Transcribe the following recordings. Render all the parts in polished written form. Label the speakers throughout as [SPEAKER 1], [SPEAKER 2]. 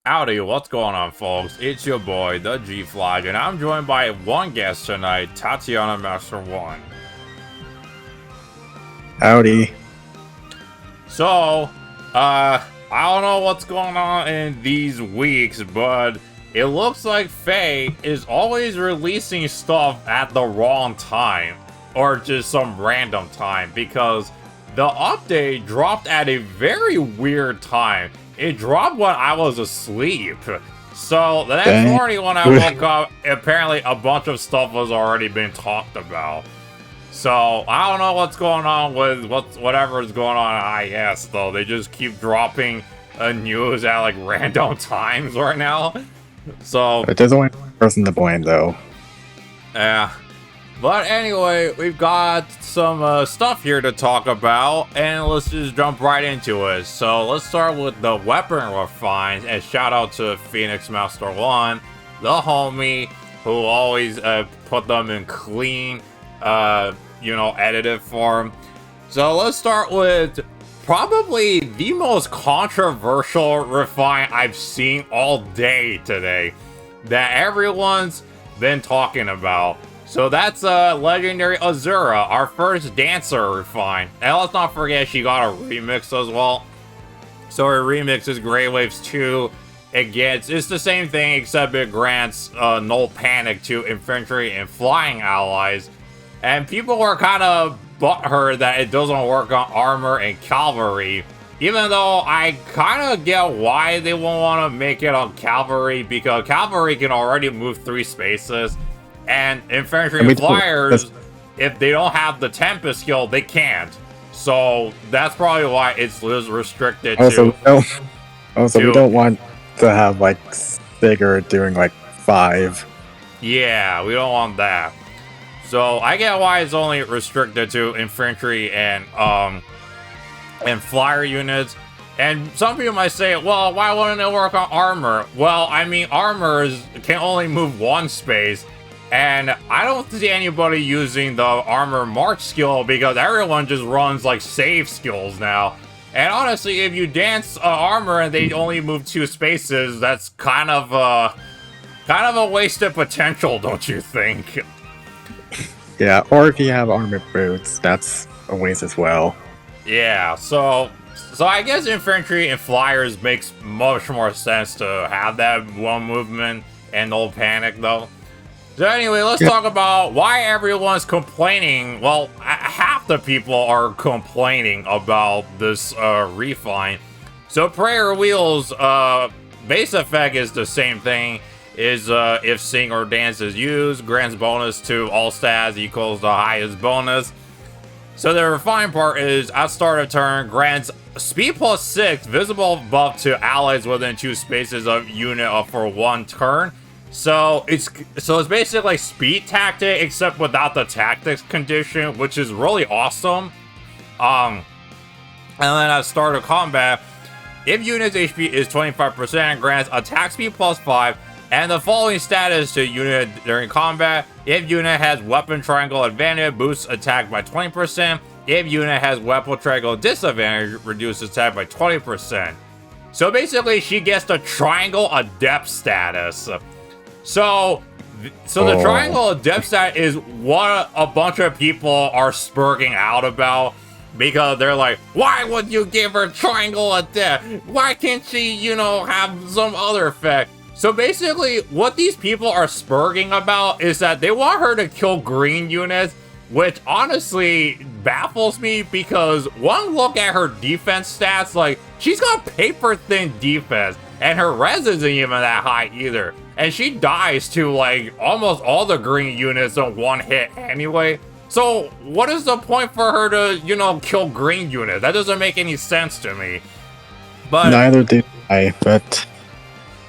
[SPEAKER 1] Howdy, what's going on, folks? It's your boy, the G-Flag, and I'm joined by one guest tonight, Tatiana Master 1.
[SPEAKER 2] Howdy.
[SPEAKER 1] So, I don't know what's going on in these weeks, but it looks like FEH is always releasing stuff at the wrong time, or just some random time, because the update dropped at a very weird time. It dropped when I was asleep. So the next morning when I woke up, apparently a bunch of stuff was already been talked about. So I don't know what's going on with whatever is going on at IS though. They just keep dropping news at like random times right now. So
[SPEAKER 2] there's only one person to blame though.
[SPEAKER 1] Yeah. But anyway, we've got some stuff here to talk about, and let's just jump right into it. So let's start with the weapon refines, and shout out to Phoenix Master 1, the homie, who always put them in clean, edited form. So let's start with probably the most controversial refine I've seen all day today, that everyone's been talking about. So that's legendary Azura, our first dancer refine. And let's not forget she got a remix as well. So her remix is Grey Waves 2. It's the same thing except it grants no panic to infantry and flying allies. And people were kind of butthurt that it doesn't work on armor and cavalry. Even though I kind of get why they won't want to make it on cavalry, because cavalry can already move 3 spaces. And infantry and flyers, if they don't have the Tempest skill, they can't. So that's probably why it's restricted
[SPEAKER 2] to... we don't want to have, like, Sigurd doing, like, 5.
[SPEAKER 1] Yeah, we don't want that. So I get why it's only restricted to infantry and flyer units. And some people might say, well, why wouldn't it work on armor? Well, I mean, armor can only move 1 space. And I don't see anybody using the armor march skill because everyone just runs like save skills now. And honestly, if you dance armor and they only move 2 spaces, that's kind of a wasted potential, don't you think?
[SPEAKER 2] Yeah, or if you have armored boots, that's a waste as well.
[SPEAKER 1] Yeah, so I guess infantry and flyers makes much more sense to have that 1 movement and no panic though. So anyway, let's talk about why everyone's complaining. Well, half the people are complaining about this refine. So prayer wheels base effect is the same thing. Is if sing or dance is used, grants bonus to all stats equals the highest bonus. So the refine part is at start of turn grants speed plus 6 visible buff to allies within 2 spaces of unit for 1 turn. So it's basically speed tactic except without the tactics condition, which is really awesome. And then at start of combat, if unit's HP is 25%, grants attack speed plus 5, and the following status to unit during combat. If unit has weapon triangle advantage, boosts attack by 20%. If unit has weapon triangle disadvantage, reduces attack by 20%. So basically, she gets the triangle adept status. So the triangle adept stat is what a bunch of people are spurging out about, because they're like, why would you give her triangle adept? Why can't she, have some other effect? So basically, what these people are spurging about is that they want her to kill green units, which honestly baffles me, because one look at her defense stats, like, she's got paper thin defense, and her res isn't even that high either. And she dies to, like, almost all the green units in 1 hit anyway. So, what is the point for her to, kill green units? That doesn't make any sense to me. But
[SPEAKER 2] neither do I, but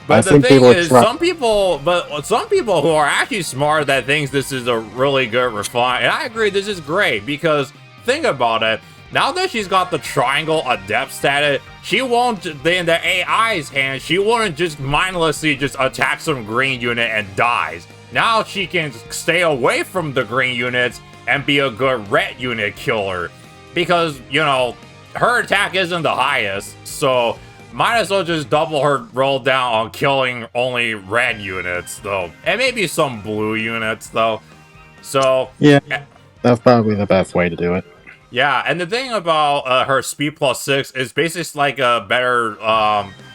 [SPEAKER 1] the thing is, some people who are actually smart that thinks this is a really good refine, and I agree, this is great, because think about it. Now that she's got the triangle adept status, she won't, in the AI's hand, she wouldn't just mindlessly just attack some green unit and dies. Now she can stay away from the green units and be a good red unit killer. Because, her attack isn't the highest, so might as well just double her roll down on killing only red units, though. And maybe some blue units, though. So...
[SPEAKER 2] Yeah, that's probably the best way to do it.
[SPEAKER 1] Yeah, and the thing about her speed +6 is basically like a better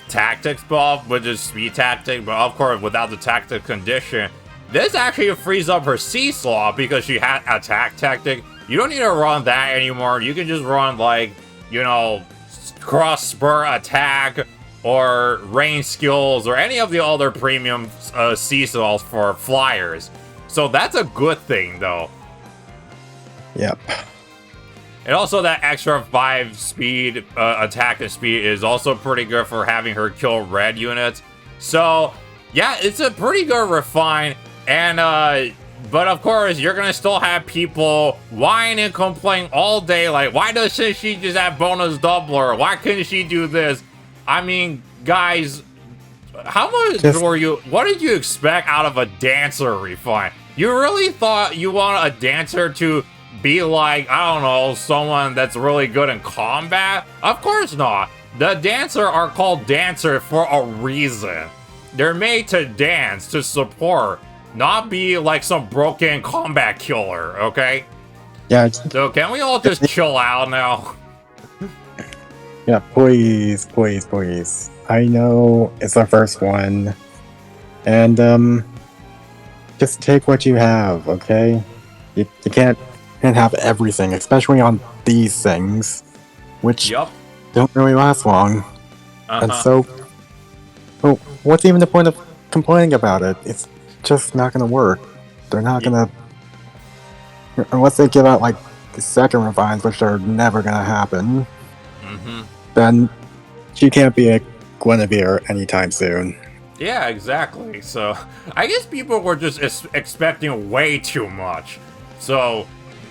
[SPEAKER 1] tactics buff, which is speed tactic, but of course without the tactic condition. This actually frees up her C slot because she had attack tactic. You don't need to run that anymore. You can just run like, you know, cross spur attack or range skills or any of the other premium C slots for flyers. So that's a good thing though.
[SPEAKER 2] Yep.
[SPEAKER 1] And also that extra 5 speed, attack and speed is also pretty good for having her kill red units. So, yeah, it's a pretty good refine. And, but of course, you're gonna still have people whine and complain all day, like, why doesn't she just have bonus doubler? Why couldn't she do this? I mean, guys, how much were you, what did you expect out of a dancer refine? You really thought you want a dancer to be like, I don't know, someone that's really good in combat? Of course not. The dancer are called dancer for a reason. They're made to dance, to support, not be like some broken combat killer, okay?
[SPEAKER 2] Yeah.
[SPEAKER 1] So can we all just chill out now?
[SPEAKER 2] Yeah, please, please, please. I know it's our first one. And, just take what you have, okay? You can't have everything, especially on these things, which don't really last long. And so, well, what's even the point of complaining about it? It's just not gonna work. They're not gonna, unless they give out like second refines, which are never gonna happen. Then she can't be a Guinevere anytime soon.
[SPEAKER 1] Yeah, exactly. So I guess people were just expecting way too much. So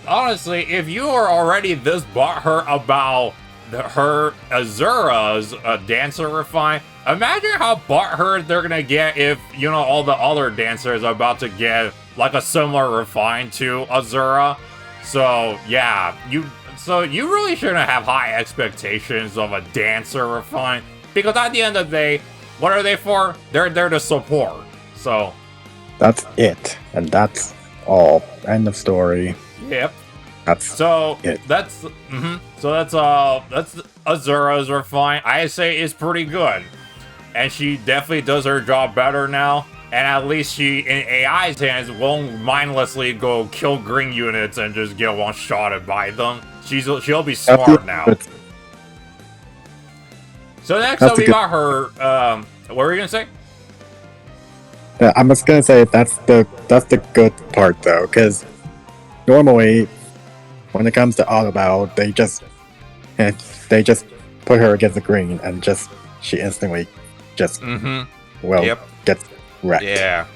[SPEAKER 1] honestly, if you are already this butthurt about her Azura's dancer refine, imagine how butthurt they're gonna get if, you know, all the other dancers are about to get like a similar refine to Azura. So yeah, you really shouldn't have high expectations of a dancer refine, because at the end of the day, what are they for? They're there to support. So
[SPEAKER 2] that's it, and that's all. End of story.
[SPEAKER 1] Yep.
[SPEAKER 2] That's it.
[SPEAKER 1] That's Azura's refine. I say is pretty good, and she definitely does her job better now. And at least she, in AI's hands, won't mindlessly go kill green units and just get one-shotted by them. She'll be smart now. So next up, we got her. What were you gonna say?
[SPEAKER 2] Yeah, I'm just gonna say that's the good part though, because normally when it comes to auto battle, they just put her against the green and she instantly gets wrecked.
[SPEAKER 1] Yeah.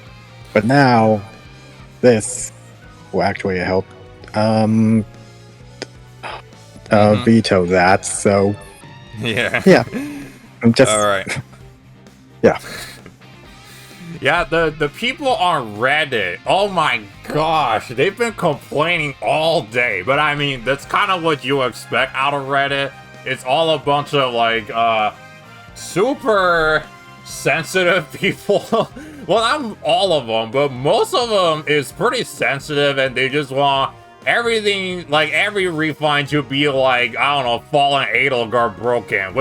[SPEAKER 2] But now this will actually help veto that. So yeah. I'm just
[SPEAKER 1] all right.
[SPEAKER 2] Yeah.
[SPEAKER 1] Yeah, the people on Reddit, oh my gosh, they've been complaining all day. But I mean, that's kind of what you expect out of Reddit. It's all a bunch of like super sensitive people. Well, not all of them, but most of them is pretty sensitive, and they just want everything, like every refine to be like, I don't know, Fallen Edelgard broken,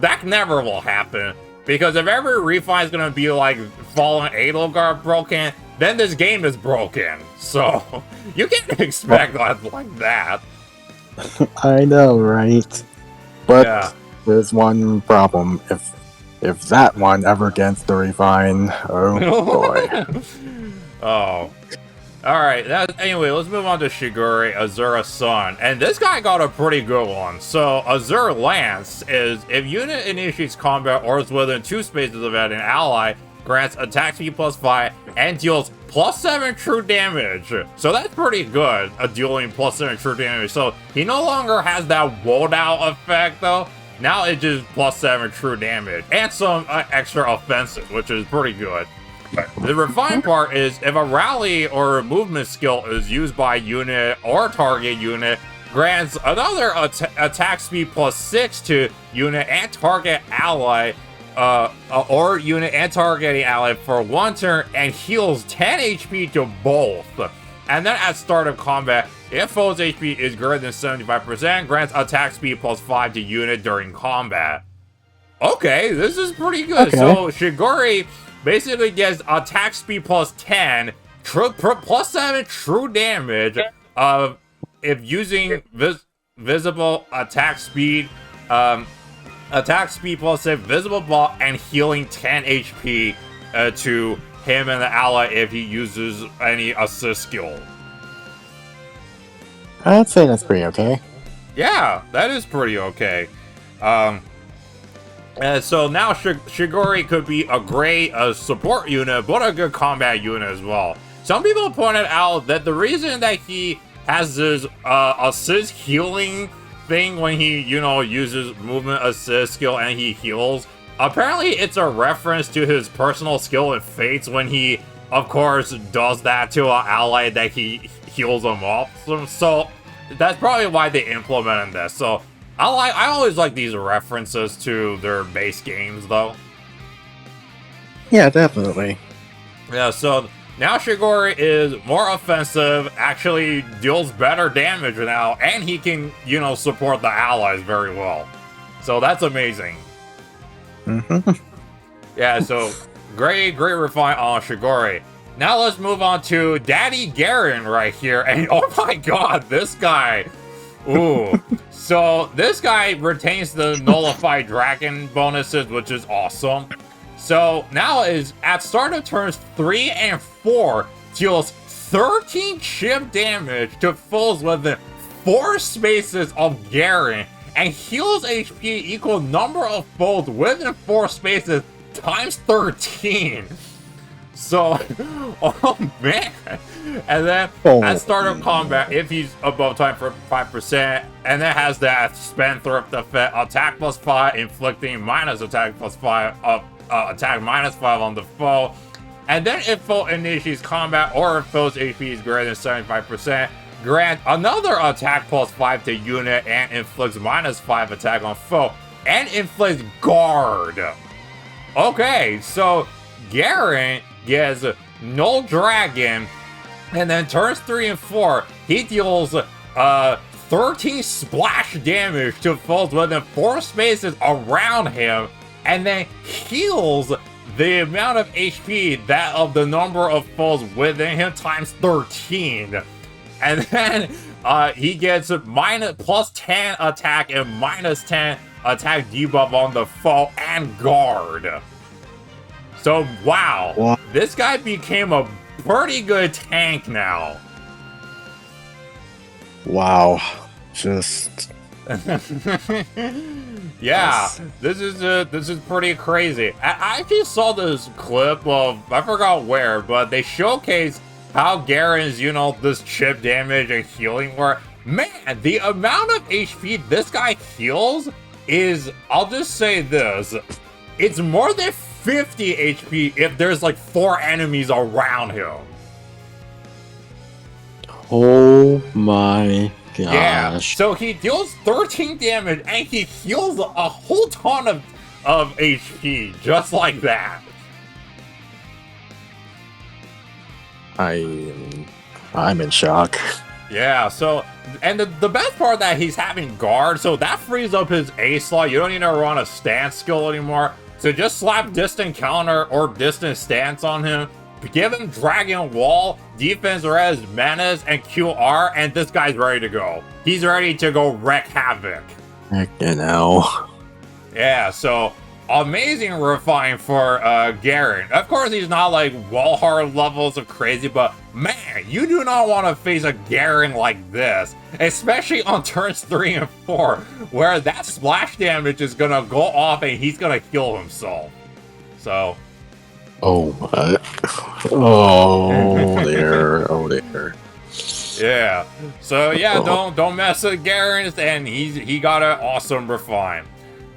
[SPEAKER 1] that never will happen. Because if every refine is gonna be like Fallen Edelgard broken, then this game is broken. So you can't expect like that.
[SPEAKER 2] I know, right? But there's one problem. If that one ever gets the refine, oh boy.
[SPEAKER 1] Oh. Alright, anyway, let's move on to Shigure, Azura's son. And this guy got a pretty good one. So, Azura Lance is, if unit initiates combat or is within 2 spaces of an ally, grants attack speed +5 and deals +7 true damage. So that's pretty good, dealing +7 true damage. So, he no longer has that woed out effect though. Now it's just +7 true damage. And some extra offensive, which is pretty good. The refined part is if a rally or a movement skill is used by unit or target unit, grants another attack speed +6 to unit and target ally, or unit and targeting ally for 1 turn, and heals 10 HP to both. And then at start of combat, if foe's HP is greater than 75%, grants attack speed +5 to unit during combat. Okay, this is pretty good.
[SPEAKER 2] Okay.
[SPEAKER 1] So Shigori basically gets attack speed +10, +7 true damage, if using visible attack speed, +6 visible block, and healing 10 HP to him and the ally if he uses any assist skill.
[SPEAKER 2] I'd say that's pretty okay.
[SPEAKER 1] Yeah, that is pretty okay. So now Shigori could be a great support unit, but a good combat unit as well. Some people pointed out that the reason that he has this assist healing thing when he, uses movement assist skill and he heals, apparently it's a reference to his personal skill and fates when he, of course, does that to an ally that he heals them up. So that's probably why they implemented this. So I always like these references to their base games, though.
[SPEAKER 2] Yeah, definitely.
[SPEAKER 1] Yeah, so now Shigori is more offensive, actually deals better damage now, and he can, support the allies very well. So that's amazing. Yeah, so great refine on Shigori. Now let's move on to Daddy Garen right here, and oh my god, this guy. Ooh. So this guy retains the Nullified Dragon bonuses, which is awesome. So now is at start of turns 3 and 4, deals 13 chip damage to foes within 4 spaces of Garen, and heals HP equal number of foes within 4 spaces times 13. So, oh man. And then at start of combat, if he's above time for 5%, and then has that Spendthrift effect, attack +5, inflicting minus attack +5, attack -5 on the foe. And then if foe initiates combat, or if foe's HP is greater than 75%, grant another attack +5 to unit and inflicts -5 attack on foe, and inflicts guard. Okay, so Garen gets Null Dragon, and then turns 3 and 4, he deals 13 splash damage to foes within 4 spaces around him, and then heals the amount of HP that of the number of foes within him times 13. And then he gets +10 attack and -10 attack debuff on the foe and guard. So wow,
[SPEAKER 2] what?
[SPEAKER 1] This guy became a pretty good tank now.
[SPEAKER 2] Wow, just
[SPEAKER 1] yeah, this is pretty crazy. I actually saw this clip of, I forgot where, but they showcase how Garen's, this chip damage and healing work. Man, the amount of HP this guy heals is, I'll just say this, it's more than 50 HP if there's like 4 enemies around him.
[SPEAKER 2] oh my gosh.
[SPEAKER 1] Yeah, so he deals 13 damage and he heals a whole ton of HP just like that.
[SPEAKER 2] I'm in shock.
[SPEAKER 1] Yeah, so, and the best part that he's having guard, so that frees up his A slot. You don't need to run a stance skill anymore. So just slap distant counter or distant stance on him. Give him Dragon Wall, defense res, menace, and QR, and this guy's ready to go. He's ready to go wreak havoc.
[SPEAKER 2] Heck, you know.
[SPEAKER 1] Yeah, so amazing refine for Garen. Of course, he's not like Walhart levels of crazy, but man, you do not want to face a Garen like this, especially on turns 3 and 4, where that splash damage is gonna go off and he's gonna kill himself. So,
[SPEAKER 2] oh my, oh there, oh there.
[SPEAKER 1] Yeah. So yeah, don't mess with Garen, and he got an awesome refine.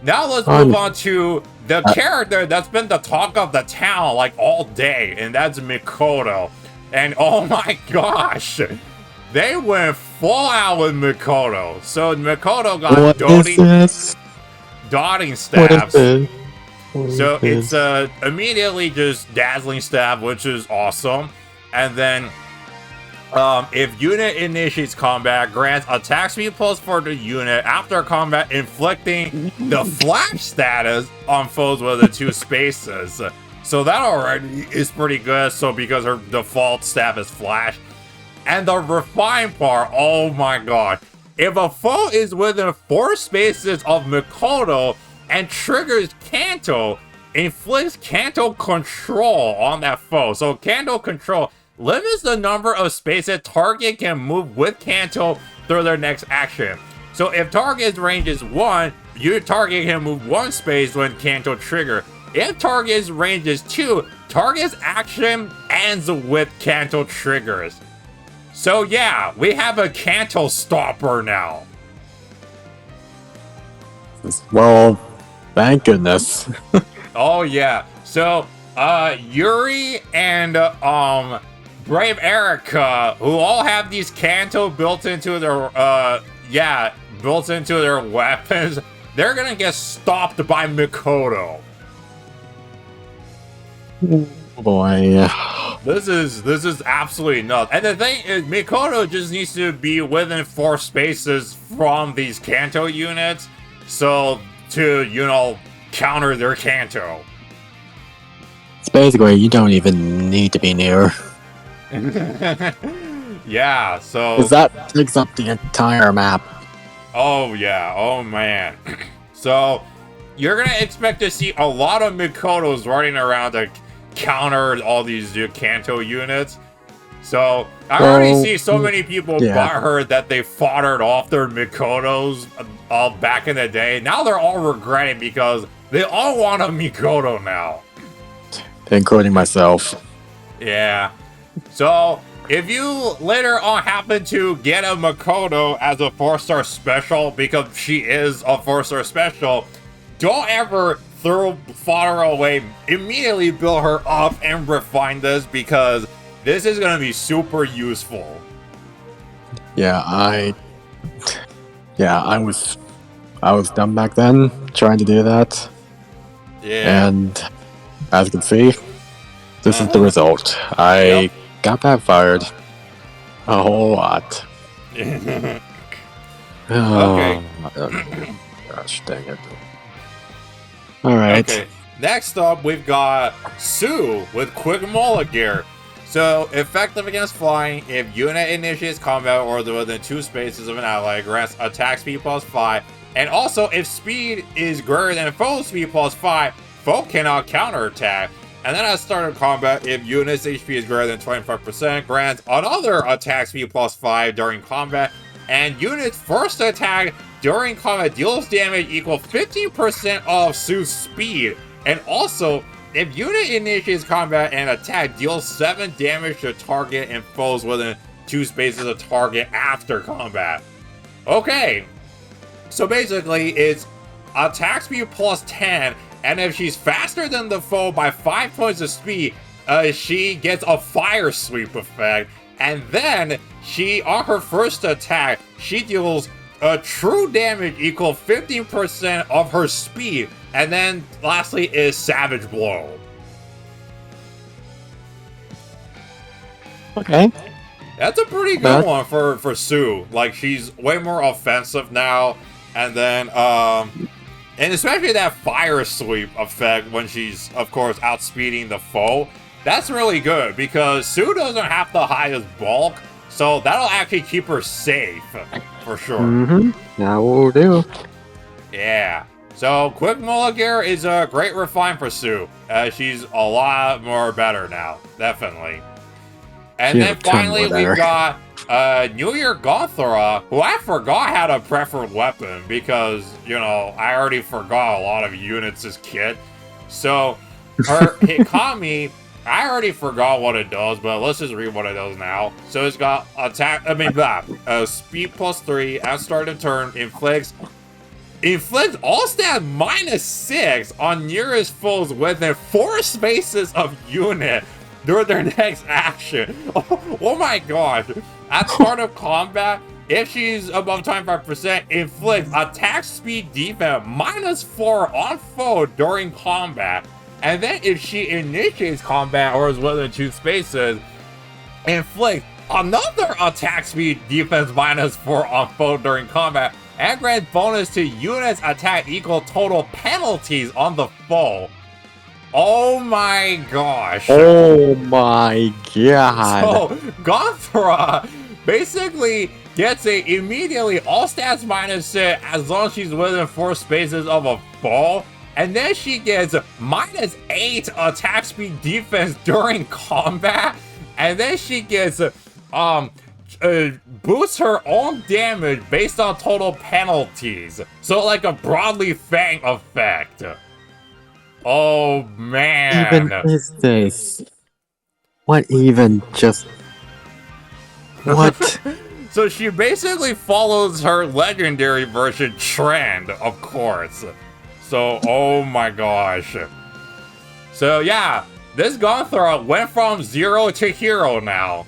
[SPEAKER 1] Now let's move on to the character that's been the talk of the town like all day, and that's Mikoto. And oh my gosh, they went full out with Mikoto. So Mikoto got
[SPEAKER 2] What is this?
[SPEAKER 1] dotting
[SPEAKER 2] What is
[SPEAKER 1] stabs.
[SPEAKER 2] this? What is
[SPEAKER 1] So
[SPEAKER 2] this?
[SPEAKER 1] it's immediately just dazzling stab, which is awesome. And then if unit initiates combat, grants attack speed plus for the unit after combat, inflicting the flash status on foes with the 2 spaces. So that already is pretty good. So because her default stab is flash. And the refined part, oh my god. If a foe is within 4 spaces of Mikoto and triggers Kanto, inflicts Kanto control on that foe. So Kanto control limits the number of spaces target can move with Kanto through their next action. So if target's range is 1, your target can move 1 space when Kanto trigger. If target's range is 2, target's action ends with Kanto triggers. So yeah, we have a Kanto stopper now.
[SPEAKER 2] Well, thank goodness.
[SPEAKER 1] Oh yeah. So Yuri and Brave Erica, who all have these Kanto built into their built into their weapons, they're gonna get stopped by Mikoto.
[SPEAKER 2] Oh boy.
[SPEAKER 1] This is absolutely nuts. And the thing is, Mikoto just needs to be within 4 spaces from these Kanto units, so to, you know, counter their Kanto.
[SPEAKER 2] It's basically, you don't even need to be near.
[SPEAKER 1] Yeah, so...
[SPEAKER 2] Because that takes up the entire map.
[SPEAKER 1] Oh, yeah. Oh, man. So, you're gonna expect to see a lot of Mikotos running around to counter all these Kanto units. So, I already see so many people butthurt that they foddered off their Mikotos back in the day. Now they're all regretting because they all want a Mikoto now.
[SPEAKER 2] Including myself.
[SPEAKER 1] Yeah. So, if you later on happen to get a Mikoto as a 4-star special, because she is a 4-star special, don't ever throw fodder away. Immediately build her up and refine this, because this is going to be super useful.
[SPEAKER 2] Yeah, I was dumb back then trying to do that.
[SPEAKER 1] Yeah.
[SPEAKER 2] And as you can see, this is the result. I got backfired a whole lot.
[SPEAKER 1] Okay.
[SPEAKER 2] Gosh dang it. Alright.
[SPEAKER 1] Okay. Next up, we've got Sue with Quick Gear. So, effective against flying, if unit initiates combat or within 2 spaces of an ally, grants attack speed plus 5. And also, if speed is greater than foe speed plus 5, foe cannot counterattack. And then at start of combat, if unit's HP is greater than 25%, grants another attack speed plus 5 during combat. And unit's first attack during combat deals damage equal 15% of Sue's speed. And also, if unit initiates combat and attack, deals 7 damage to target and foes within 2 spaces of target after combat. Okay, so basically it's attack speed plus 10, and if she's faster than the foe by 5 points of speed, she gets a fire sweep effect. And then she, on her first attack, she deals a true damage equal 15% of her speed. And then lastly is Savage Blow.
[SPEAKER 2] Okay.
[SPEAKER 1] That's a pretty good one for Sue. Like, she's way more offensive now. And then, and especially that fire sweep effect when she's, of course, outspeeding the foe. That's really good because Sue doesn't have the highest bulk. So that'll actually keep her safe, for sure.
[SPEAKER 2] Mm-hmm. That will do.
[SPEAKER 1] Yeah. So Quick Gear is a great refine for Sue. She's a lot more better now, definitely. And then finally we've got New Year Gothora, who I forgot had a preferred weapon because, you know, I already forgot a lot of units as kid. So her Hikami, I already forgot what it does, but let's just read what it does now. So it's got speed plus 3 at start of turn, inflicts all stat minus 6 on nearest foes within 4 spaces of unit. during their next action. Oh my gosh. At start of combat, if she's above 25%, inflict attack speed defense -4 on foe during combat. And then if she initiates combat or is within 2 spaces, inflict another attack speed defense -4 on foe during combat, and grant bonus to units attack equal total penalties on the foe. Oh my gosh.
[SPEAKER 2] Oh my god.
[SPEAKER 1] So, Gonthra basically gets a immediately all stats -6 as long as she's within 4 spaces of a foe. And then she gets -8 attack speed defense during combat. And then she gets boosts her own damage based on total penalties. So like a broadly fang effect. Oh man.
[SPEAKER 2] Even is this? What even just... What?
[SPEAKER 1] So she basically follows her legendary version trend, of course. So, oh my gosh. So yeah, this Gonthra went from 0 to hero now.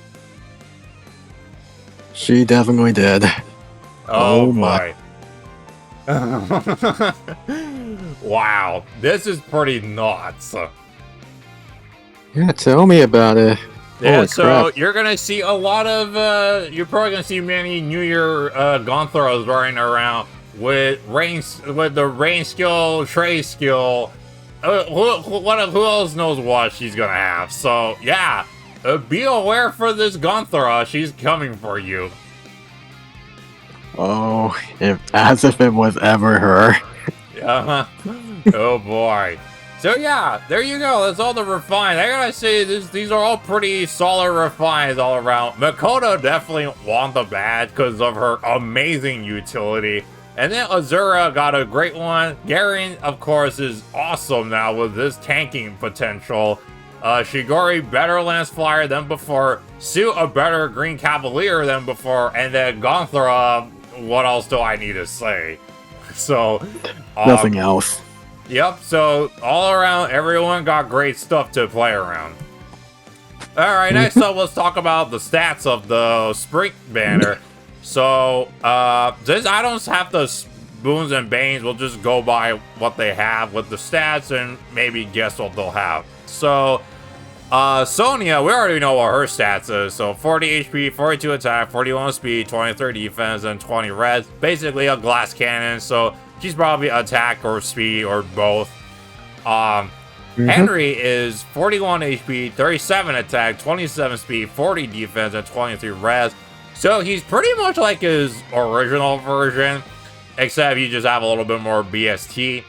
[SPEAKER 2] She definitely did.
[SPEAKER 1] Oh my. Wow, this is pretty nuts.
[SPEAKER 2] Yeah, tell me about it.
[SPEAKER 1] Yeah,
[SPEAKER 2] Holy
[SPEAKER 1] so
[SPEAKER 2] crap.
[SPEAKER 1] you're gonna see a lot of, you're probably gonna see many New Year Gonthras running around with the rain skill, trade skill. Who else knows what she's gonna have? So yeah, be aware for this Gonthra. She's coming for you.
[SPEAKER 2] Oh, as if it was ever her.
[SPEAKER 1] Oh boy. So yeah, there you go. That's all the refines. I gotta say, these are all pretty solid refines all around. Makoto definitely won the badge because of her amazing utility. And then Azura got a great one. Garen, of course, is awesome now with this tanking potential. Shigori, better Lance Flyer than before. Su, a better Green Cavalier than before. And then Gonthra, what else do I need to say? So,
[SPEAKER 2] Nothing else.
[SPEAKER 1] Yep, so all around, everyone got great stuff to play around. Alright, next up, let's talk about the stats of the Spring banner. So, since I don't have the Boons and Banes, we'll just go by what they have with the stats and maybe guess what they'll have. So, Sonya, we already know what her stats is. So, 40 HP, 42 attack, 41 speed, 23 defense, and 20 res. Basically a glass cannon, so she's probably attack or speed or both. Henry is 41 HP, 37 attack, 27 speed, 40 defense, and 23 res. So he's pretty much like his original version, except you just have a little bit more BST.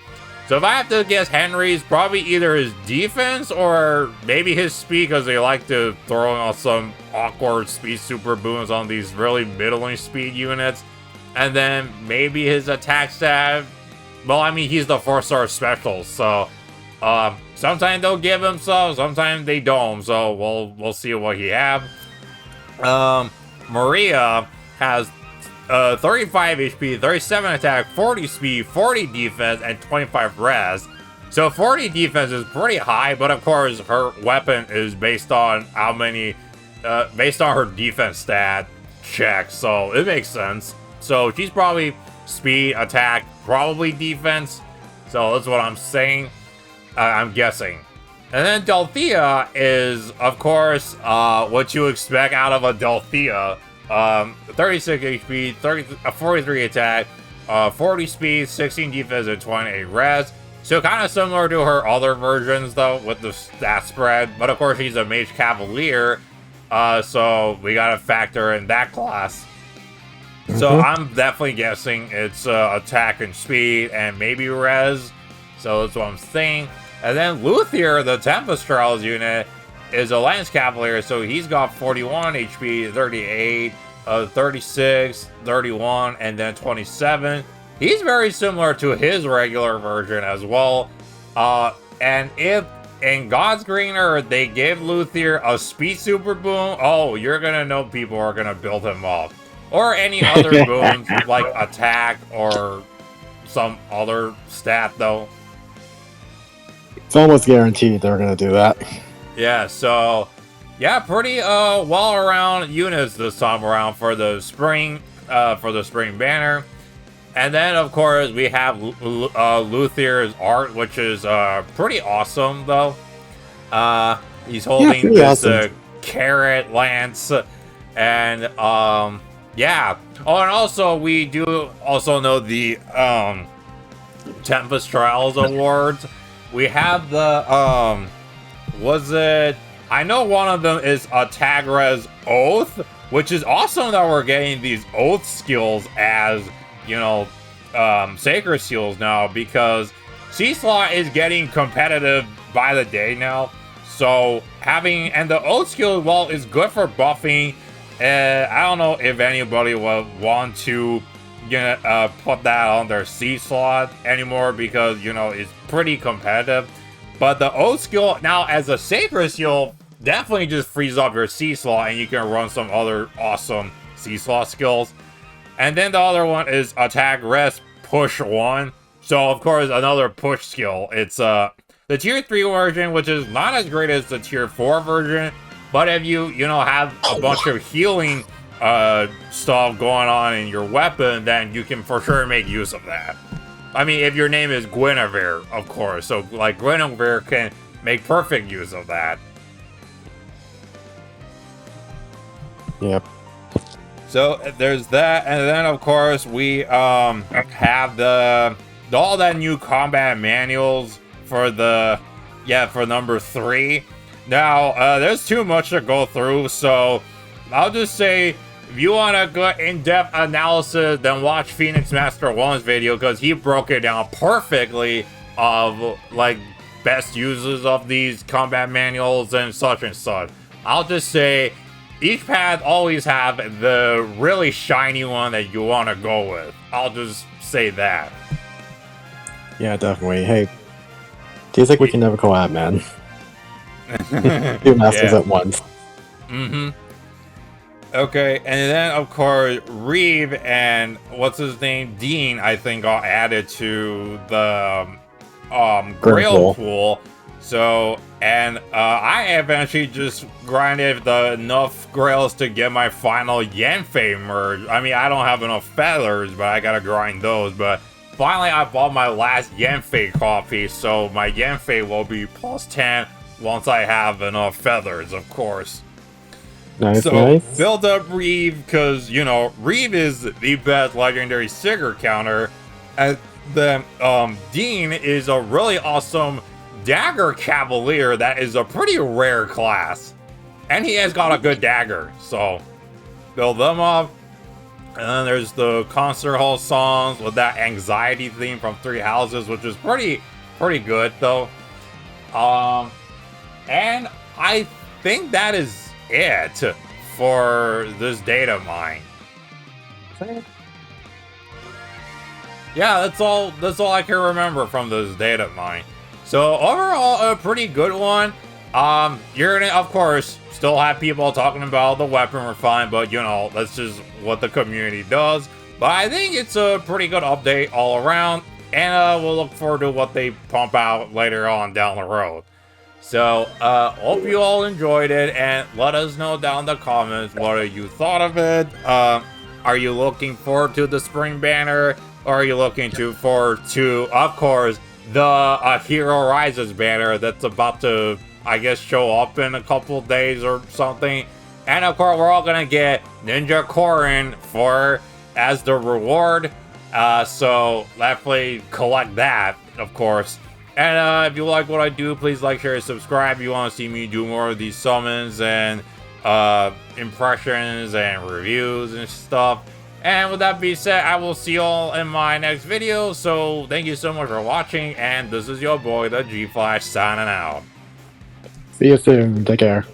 [SPEAKER 1] So if I have to guess, Henry's probably either his defense or maybe his speed, because they like to throw on some awkward speed super booms on these really middling speed units. And then maybe his attack stat. Well, I mean, he's the 4-star special, so sometimes they'll give him some, sometimes they don't. So we'll see what he have. Maria has 35 HP, 37 attack, 40 speed, 40 defense, and 25 res. So 40 defense is pretty high, but of course her weapon is based on how many, based on her defense stat check. So it makes sense. So she's probably speed, attack, probably defense. So that's what I'm saying. I'm guessing. And then Delthea is, of course, what you expect out of a Delthea. 36 HP, 43 attack, 40 speed, 16 defense, and 28 res. So kind of similar to her other versions, though, with the stat spread. But of course, she's a Mage Cavalier, so we gotta factor in that class. So I'm definitely guessing it's attack and speed and maybe res. So that's what I'm saying. And then Luthier, the Tempest Trials unit, is a Lance Cavalier, so he's got 41 HP, 38, 36, 31, and then 27. He's very similar to his regular version as well. And if in God's Greener they gave Luthier a speed super boom, oh, you're gonna know people are gonna build him up. Or any other booms like attack or some other stat though.
[SPEAKER 2] It's almost guaranteed they're gonna do that.
[SPEAKER 1] Yeah, so Yeah, pretty well around units this time around for the spring banner. And then of course we have Luthier's art, which is pretty awesome though. He's holding this
[SPEAKER 2] awesome.
[SPEAKER 1] carrot lance, and yeah. Oh, and also we do also know the Tempest Trials awards. We have the was it? I know one of them is a Tagra's Oath, which is awesome that we're getting these Oath skills as, you know, Sacred Seals now, because C-Slot is getting competitive by the day now. So having, and the Oath skill, well, is good for buffing. I don't know if anybody would want to, you know, put that on their C-Slot anymore, because, you know, it's pretty competitive. But the Oath skill now as a Sacred Seal definitely just frees up your C-Slot, and you can run some other awesome C-Slot skills. And then the other one is Attack Rest Push 1. So of course another push skill. It's the tier 3 version, which is not as great as the tier 4 version. But if you know, have a bunch of healing stuff going on in your weapon, then you can for sure make use of that. I mean, if your name is Guinevere, of course. So, like, Guinevere can make perfect use of that.
[SPEAKER 2] Yep.
[SPEAKER 1] So, there's that. And then, of course, we have all that new combat manuals for for number 3. Now, there's too much to go through, so I'll just say, if you want a good in-depth analysis, then watch Phoenix Master 1's video, because he broke it down perfectly of, like, best uses of these combat manuals and such and such. I'll just say, each path always have the really shiny one that you want to go with. I'll just say that.
[SPEAKER 2] Yeah, definitely. Hey, do you think we can never collab, man? 2 masters at once.
[SPEAKER 1] Mm-hmm. Okay, and then of course Reeve and what's his name, Dean, I think got added to the Grail pool. So, and I eventually just grinded enough Grails to get my final Yanfei merge. I mean, I don't have enough feathers, but I gotta grind those. But finally, I bought my last Yanfei copy, so my Yanfei will be plus 10 once I have enough feathers, of course.
[SPEAKER 2] Nice,
[SPEAKER 1] so
[SPEAKER 2] nice.
[SPEAKER 1] Build up Reeve, because, you know, Reeve is the best legendary Sigurd counter. And then Dean is a really awesome Dagger Cavalier that is a pretty rare class. And he has got a good dagger, so build them up. And then there's the Concert Hall songs with that anxiety theme from Three Houses, which is pretty good though. And I think that is it for this data mine. Yeah, that's all I can remember from this data mine. So overall, a pretty good one. You're gonna, of course, still have people talking about the weapon refine, but you know, that's just what the community does. But I think it's a pretty good update all around, and we'll look forward to what they pump out later on down the road. So, hope you all enjoyed it, and let us know down in the comments what you thought of it. Are you looking forward to the spring banner, or are you looking forward to, of course, the Hero Rises banner that's about to, I guess, show up in a couple days or something? And of course, we're all gonna get Ninja Korin as the reward. So definitely collect that, of course. And if you like what I do, please like, share, subscribe. If you want to see me do more of these summons and impressions and reviews and stuff. And with that being said, I will see you all in my next video. So thank you so much for watching. And this is your boy, the G-Flash, signing out.
[SPEAKER 2] See you soon. Take care.